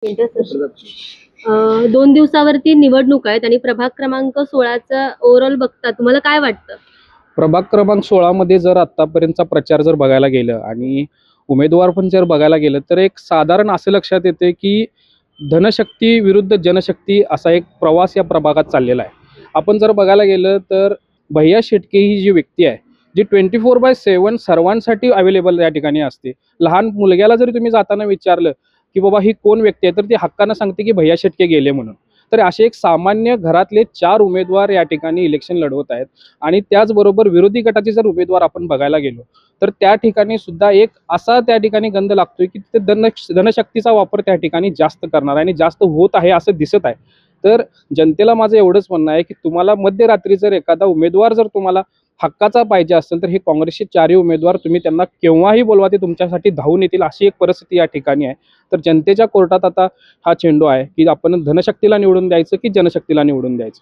Interception 2 दिवसावरती निवडणूक आहेत आणि प्रभाग क्रमांक 16चा ओव्हरऑल बघता तुम्हाला काय वाटतं? प्रभाग क्रमांक 16 मध्ये जर आतापर्यंतचा प्रचार जर बघायला गेलं आणि उमेदवार पण जर बघायला गेलं तर एक साधारण असं लक्षात येते की धनशक्ती विरुद्ध जनशक्ती असा एक प्रवास या प्रभागात चाललेला आहे. आपण जर बघायला गेलं तर भैया शेटके ही जी व्यक्ती आहे जी 24/7 सर्वांसाठी अवेलेबल या ठिकाणी असते. लहान मुलग्याला जरी तुम्ही जाताना विचारलं की बाबा ही कोण व्यक्ती आहे तर ती हक्कानं सांगते की भैया शेटके गेले म्हणून. तर असे एक सामान्य घरातले 4 उमेदवार या ठिकाणी इलेक्शन लढवत आहेत आणि त्याचबरोबर विरोधी गटाचे जर उमेदवार आपण बघायला गेलो तर त्या ठिकाणी सुद्धा एक असा त्या ठिकाणी गंध लागतोय की ते धनशक्तीचा वापर त्या ठिकाणी जास्त करणार आणि जास्त होत आहे असं दिसत आहे. तर जनतेला माझं एवढंच म्हणणं आहे की तुम्हाला मध्यरात्री जर एखादा उमेदवार जर तुम्हाला हक्काचा पाहिजे असेल तर हे काँग्रेसचे 4ही उमेदवार तुम्ही त्यांना केव्हाही बोलवा ते तुमच्यासाठी धावून येतील अशी एक परिस्थिती या ठिकाणी आहे. तर जनतेच्या कोर्टात आता हा चेंडू आहे की आपण धनशक्तीला निवडून द्यायचं की जनशक्तीला निवडून द्यायचं.